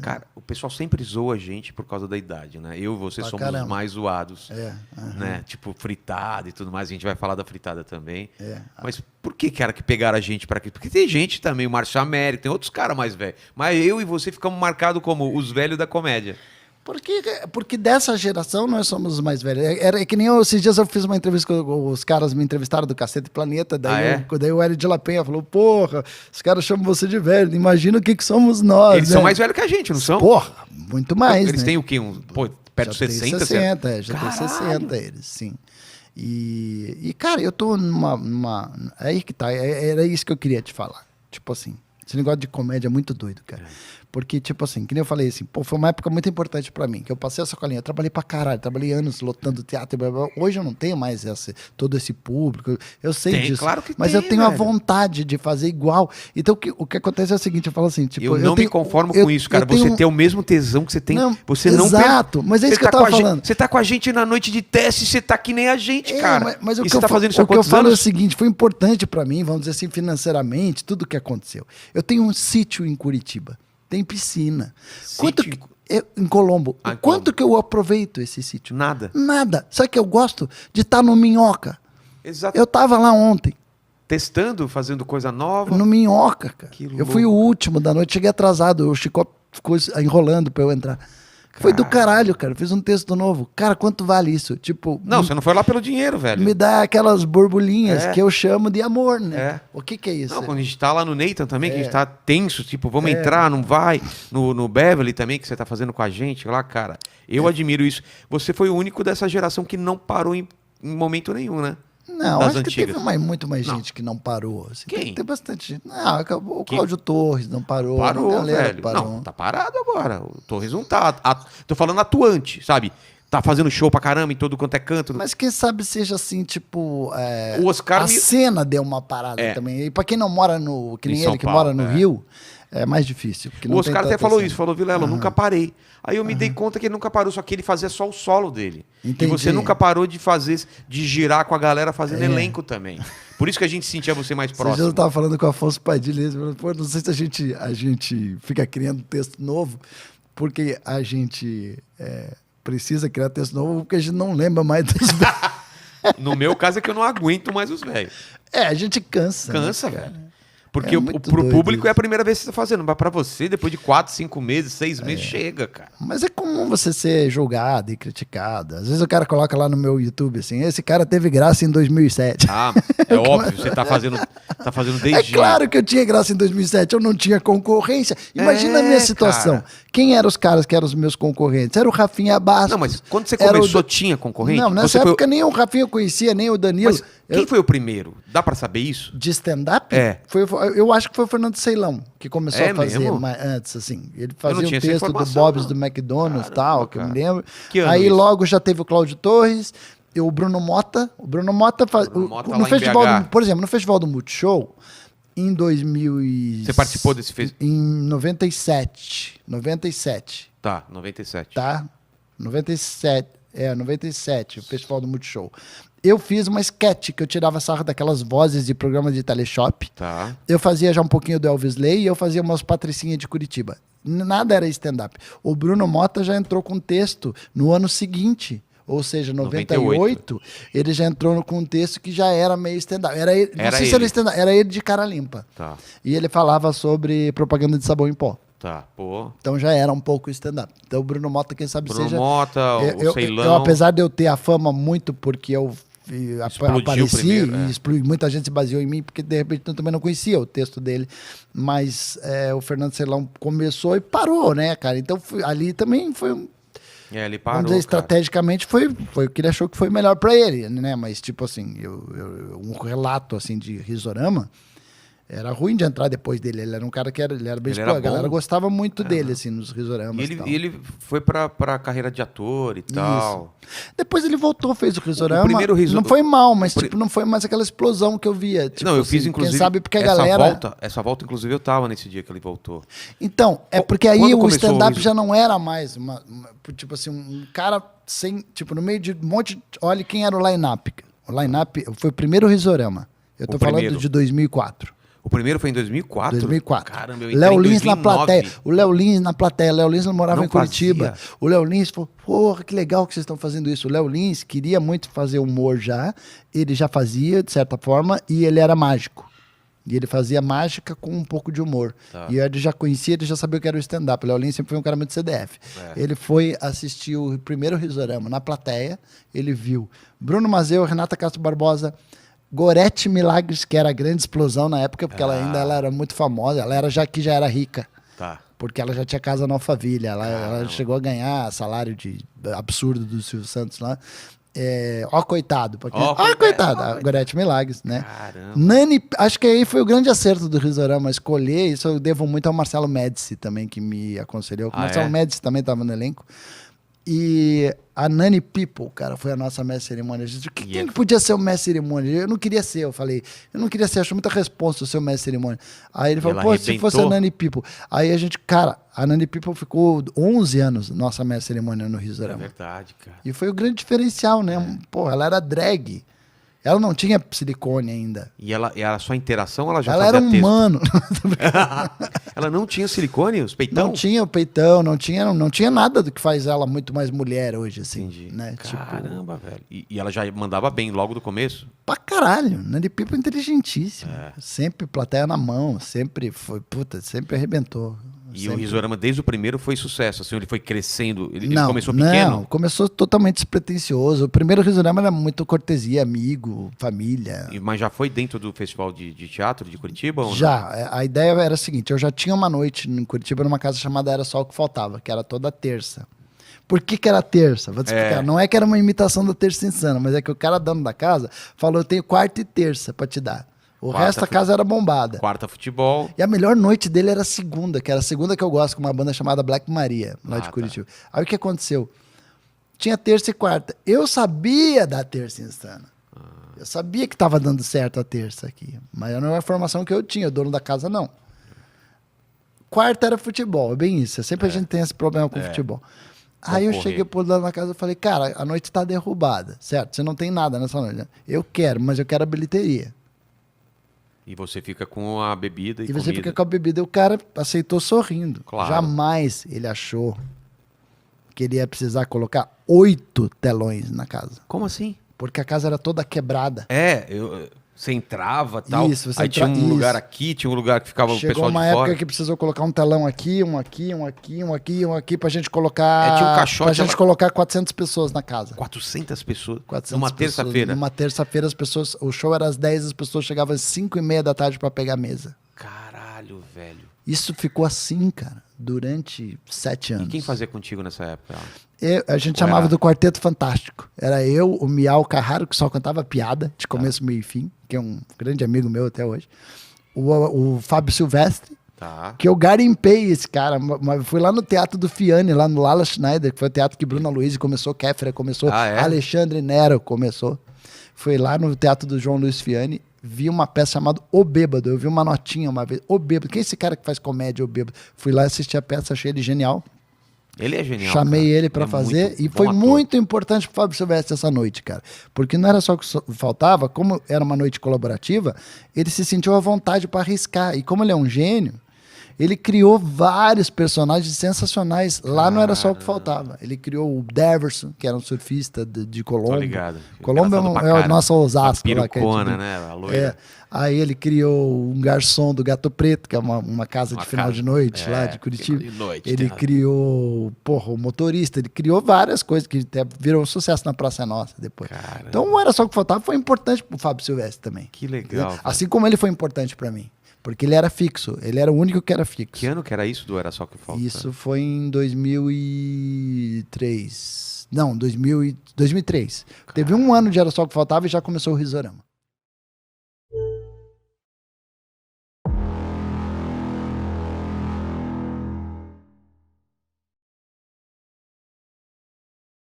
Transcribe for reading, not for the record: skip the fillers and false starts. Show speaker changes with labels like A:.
A: Cara, o pessoal sempre zoa a gente por causa da idade, né? Eu e você
B: Pra
A: somos
B: caramba.
A: os mais zoados,
B: Aham.
A: né? Tipo, fritada e tudo mais. A gente vai falar da fritada também.
B: É.
A: Mas por que, cara, que pegaram a gente pra quê? Porque tem gente também, o Márcio Américo, tem outros caras mais velhos. Mas eu e você ficamos marcados como os velhos da comédia.
B: Porque dessa geração nós somos os mais velhos. É que nem esses dias eu fiz uma entrevista com os caras me entrevistaram do Cacete Planeta, daí o Hélio de La Penha falou, porra, os caras chamam você de velho, imagina o que somos nós.
A: Eles são mais velhos que a gente, não são?
B: Porra, muito mais,
A: Eles
B: né?
A: têm o quê? Perto de 60?
B: 60, já tem
A: Caralho.
B: 60 eles, sim. Cara, eu tô aí que tá, era isso que eu queria te falar. Tipo assim, esse negócio de comédia é muito doido, cara. Porque, tipo assim, que nem eu falei assim, pô, foi uma época muito importante pra mim, que eu passei essa colinha, eu trabalhei pra caralho, trabalhei anos lotando teatro, blá, blá, blá. Hoje eu não tenho mais todo esse público, eu sei
A: Tem,
B: disso,
A: claro que
B: mas
A: tem,
B: eu tenho a
A: velho.
B: vontade de fazer igual. Então, o que acontece é o seguinte, eu falo assim, tipo...
A: Eu não me conformo com isso, cara. Você tem o mesmo tesão que você tem.
B: Não,
A: Você não
B: exato, mas é isso que eu tava falando.
A: Você tá com a gente na noite de teste, você tá que nem a gente, cara.
B: Mas o
A: E
B: que
A: você tá fazendo isso há
B: o que eu
A: quantos
B: falo é o
A: anos?
B: seguinte, foi importante pra mim, vamos dizer assim, financeiramente, tudo o que aconteceu. Eu tenho um sítio em Curitiba, tem piscina.
A: Sítio
B: Em Colombo.
A: Ah, em
B: Quanto que eu aproveito esse sítio?
A: Nada.
B: Nada. Sabe que eu gosto de estar no Minhoca?
A: Exato.
B: Eu tava lá ontem,
A: Testando, fazendo coisa nova.
B: no Minhoca, cara.
A: Que
B: Eu fui o
A: louco.
B: último da noite, cheguei atrasado, o Chico ficou enrolando pra eu entrar. Foi do caralho, cara. Eu fiz um texto novo. Cara, quanto vale isso? Tipo,
A: Não, você não foi lá pelo dinheiro, velho.
B: me dá aquelas borbulhinhas
A: É.
B: que eu chamo de amor, né?
A: É.
B: O que é isso?
A: Não, quando a gente tá lá no Nathan também, que a gente tá tenso, tipo, vamos entrar, não vai. No Beverly também, que você tá fazendo com a gente lá, cara. Eu admiro isso. Você foi o único dessa geração que não parou em momento nenhum, né?
B: Não,
A: Das
B: acho que
A: antigas.
B: teve muito mais
A: Não.
B: gente que não parou. Assim.
A: Quem?
B: Tem bastante gente. Não, acabou. O Cláudio Torres não parou.
A: Parou,
B: a galera
A: velho.
B: parou.
A: Não, tá parado agora. O Torres não tá. Tô falando atuante, sabe? Tá fazendo show pra caramba em todo quanto é canto.
B: Mas quem sabe seja assim, tipo...
A: O Oscar
B: a cena deu uma parada também. E pra quem não mora no... Que
A: Em
B: nem
A: São
B: ele, que
A: Paulo,
B: mora no Rio, é mais difícil. Porque
A: O
B: não
A: Oscar
B: tem
A: até
B: tanta
A: falou
B: cena.
A: isso, falou, Vilela, eu nunca parei. Aí eu me dei conta que ele nunca parou, só que ele fazia só o solo dele.
B: Entendi.
A: E você nunca parou de girar com a galera fazendo elenco também. Por isso que a gente sentia você mais
B: Esses dias
A: próximo.
B: eu tava falando com o Afonso Padilha, ele falou, pô, não sei se a gente fica criando texto novo, porque a gente precisa criar texto novo, porque a gente não lembra mais dos velhos.
A: No meu caso é que eu não aguento mais os velhos.
B: A gente cansa.
A: Cansa,
B: né, cara?
A: velho. Porque
B: É muito
A: pro
B: doido
A: público
B: isso.
A: é a primeira vez que você tá fazendo. Mas pra você, depois de 4, 5 meses, 6 meses, chega, cara.
B: Mas é comum você ser julgado e criticado. Às vezes o cara coloca lá no meu YouTube assim, esse cara teve graça em 2007.
A: Ah, é óbvio, você tá fazendo
B: É
A: desde...
B: claro que eu tinha graça em 2007, eu não tinha concorrência. Imagina a minha situação.
A: cara.
B: Quem eram os caras que eram os meus concorrentes? Era o Rafinha Bastos.
A: Não, mas quando você
B: era
A: começou,
B: o...
A: tinha concorrente?
B: Não, nessa
A: Você foi-
B: época nem o Rafinha eu conhecia, nem o Danilo.
A: Mas quem foi o primeiro? Dá pra saber isso?
B: De stand-up?
A: É.
B: Eu acho que foi o Fernando Ceilão que começou
A: É
B: a fazer
A: mesmo?
B: antes, assim. Ele
A: não
B: fazia
A: tinha
B: um
A: essa
B: texto do
A: informação,
B: Bob's
A: não.
B: do McDonald's e
A: Caramba,
B: tal, que eu me
A: cara.
B: lembro.
A: Que ano
B: Aí
A: isso?
B: logo já teve o Cláudio Torres, e o Bruno Mota. O Bruno Mota
A: Bruno Mota lá
B: no
A: em
B: festival
A: BH.
B: por exemplo, no festival do Multishow, em 2000
A: Você participou desse festival?
B: Em 97. 97.
A: Tá, 97.
B: Tá? 97, o Festival do Multishow. Eu fiz uma sketch que eu tirava sarro daquelas vozes de programa de teleshop.
A: Tá.
B: Eu fazia já um pouquinho do Elvis Lay e eu fazia umas patricinhas de Curitiba. Nada era stand-up. O Bruno Mota já entrou com texto no ano seguinte. Ou seja, 98, ele já entrou com um texto que já era meio stand-up. Era ele, não
A: Era
B: sei se era
A: ele.
B: stand-up, era ele de cara limpa.
A: Tá,
B: E ele falava sobre propaganda de sabão em pó.
A: tá. Pô.
B: Então já era um pouco stand-up. Então o Bruno Mota, quem sabe
A: Bruno
B: seja...
A: Mota, o Ceilão.
B: eu, apesar de eu ter a fama muito porque eu
A: Explodiu
B: apareci
A: primeiro,
B: e muita gente se baseou em mim porque de repente eu também não conhecia o texto dele, mas o Fernando Ceilão começou e parou, né, cara? Então ali também foi
A: Ele parou,
B: vamos dizer,
A: cara.
B: estrategicamente foi o que ele achou que foi melhor pra ele, né? Mas tipo assim, um relato assim de Risorama era ruim de entrar depois dele. Ele era um cara que ele era bem
A: Ele era
B: a galera
A: bom.
B: gostava muito dele, assim, nos Risoramas.
A: E ele foi pra carreira de ator e tal.
B: Depois ele voltou, fez o Risorama.
A: primeiro
B: Não foi mal, mas tipo, não foi mais aquela explosão que eu via. Tipo,
A: Não, eu
B: assim,
A: fiz inclusive.
B: Quem sabe porque a
A: essa
B: galera.
A: Essa volta, inclusive, eu tava nesse dia que ele voltou.
B: Então, é porque aí
A: Quando
B: o
A: começou
B: stand-up
A: o
B: já não era mais tipo assim, um cara sem. Tipo, no meio de um monte. Olha quem era o line-up. O line-up foi o primeiro Risorama. Eu tô falando
A: primeiro.
B: de 2004.
A: O primeiro foi em 2004?
B: 2004.
A: Caramba, eu entrei
B: Léo
A: em
B: Lins na
A: 2009.
B: plateia. O Léo Lins na plateia. Léo Lins morava
A: Não
B: em Curitiba.
A: fazia.
B: O Léo Lins falou, porra, que legal que vocês estão fazendo isso. O Léo Lins queria muito fazer humor já. Ele já fazia, de certa forma, e ele era mágico. E ele fazia mágica com um pouco de humor.
A: Tá.
B: E ele já conhecia, ele já sabia o que era o stand-up. O Léo Lins sempre foi um cara muito CDF. Ele foi assistir o primeiro Risorama na plateia. Ele viu Bruno Mazeu, Renata Castro Barbosa, Gorete Milagres, que era a grande explosão na época, porque ela era muito famosa. Ela era já era rica.
A: Tá.
B: Porque ela já tinha casa no Alphaville. Ela chegou a ganhar salário absurdo do Silvio Santos lá. Coitado. Coitado. A Gorete Milagres, né?
A: Caramba.
B: Nani, acho que aí foi o grande acerto do Risorama escolher. Isso eu devo muito ao Marcelo Médici também, que me aconselhou. O Marcelo Médici também estava no elenco. E a Nani People, cara, foi a nossa mestre cerimônia. Quem que podia ser o mestre cerimônia? Eu não queria ser, eu falei. Eu não queria ser, acho muita resposta o seu mestre cerimônia. Aí ele falou, pô, se fosse a Nani People. Aí a gente, cara, a Nani People ficou 11 anos nossa mestre cerimônia no Risorama.
A: É verdade, cara.
B: E foi o grande diferencial, né? Pô, ela era drag. Ela não tinha silicone ainda.
A: E a sua interação, ela já
B: ela
A: fazia
B: era um
A: texto?
B: humano.
A: Ela não tinha silicone, os peitão?
B: Não tinha o peitão, não tinha nada do que faz ela muito mais mulher hoje, assim.
A: Entendi.
B: Né?
A: Caramba, velho. E ela já mandava bem logo do começo?
B: Pra caralho. Nani People inteligentíssima. Sempre plateia na mão, sempre foi, sempre arrebentou.
A: E o Risorama, desde o primeiro, foi sucesso. Assim, ele foi crescendo. Ele
B: Não,
A: começou pequeno?
B: Não, começou totalmente despretensioso. O primeiro Risorama era muito cortesia, amigo, família.
A: Mas já foi dentro do festival de teatro de Curitiba? Ou não?
B: Já. A ideia era a seguinte, eu já tinha uma noite em Curitiba numa casa chamada Era Só o que Faltava, que era toda terça. Por que era terça? Vou te explicar. Não é que era uma imitação da Terça Insana, mas é que o cara dono da casa falou, eu tenho quarta e terça pra te dar. O resto da casa era bombada.
A: Quarta futebol.
B: E a melhor noite dele era a segunda, que era a segunda que eu gosto, com uma banda chamada Black Maria, lá de Curitiba. Tá. Aí o que aconteceu? Tinha terça e quarta. Eu sabia da Terça Insana. Eu sabia que estava dando certo a terça aqui. Mas não era uma informação que eu tinha, o dono da casa não. Quarta era futebol, é bem isso. Sempre a gente tem esse problema com futebol. Aí eu cheguei pro dono da casa e falei, cara, a noite está derrubada, certo? Você não tem nada nessa noite. Né? Eu quero, mas eu quero a bilheteria.
A: E você fica com a bebida e
B: você
A: comida.
B: fica com a bebida. E o cara aceitou sorrindo.
A: Claro.
B: Jamais ele achou que ele ia precisar colocar 8 telões na casa.
A: Como assim?
B: Porque a casa era toda quebrada.
A: Você entrava e tal.
B: Isso,
A: aí tinha um lugar aqui, tinha um lugar que ficava o pessoal de fora.
B: Chegou uma época que precisou colocar um telão aqui, um aqui, pra gente colocar...
A: tinha um caixote.
B: Pra gente colocar 400 pessoas na casa.
A: 400 pessoas?
B: 400
A: numa
B: pessoas.
A: Terça-feira?
B: Numa terça-feira, o show era às 10, as pessoas chegavam às 5:30 da tarde pra pegar a mesa.
A: Caralho, velho.
B: Isso ficou assim, cara, durante 7 anos.
A: E quem fazia contigo nessa época?
B: A gente chamava do Quarteto Fantástico. Era eu, o Miau Carraro, que só cantava piada, de começo, meio e fim, que é um grande amigo meu até hoje. O Fábio Silvestre, que eu garimpei esse cara. Fui lá no Teatro do Fiane, lá no Lala Schneider, que foi o teatro que Bruna Luiz começou, Kéfera começou, Alexandre Nero começou. Fui lá no Teatro do João Luiz Fiane, vi uma peça chamada O Bêbado. Eu vi uma notinha uma vez, O Bêbado. Quem é esse cara que faz comédia, O Bêbado? Fui lá assistir a peça, achei ele genial.
A: Ele é genial.
B: Chamei ele pra fazer e foi muito importante pro Fábio Silvestre essa noite, cara. Porque não era só o que faltava, como era uma noite colaborativa, ele se sentiu à vontade pra arriscar. E como ele é um gênio, ele criou vários personagens sensacionais. Lá não era só o que faltava. Ele criou o Deverson, que era um surfista de Colombo.
A: Tô ligado.
B: Colombo é o nosso Osasco.
A: Lá, né? A loira.
B: Aí ele criou um garçom do Gato Preto, que é uma casa de final de noite lá de Curitiba. Ele criou, o motorista, ele criou várias coisas que até viram um sucesso na Praça Nossa depois. Caramba. Então não era só o que faltava, foi importante pro Fábio Silvestre também.
A: Que legal.
B: Assim como ele foi importante para mim. Porque ele era fixo, ele era o único que era fixo.
A: Que ano que era isso do Era Só Que Falta?
B: Isso foi em 2003. Não, 2003. Caramba. Teve um ano de Era Só Que Faltava e já começou o Risorama.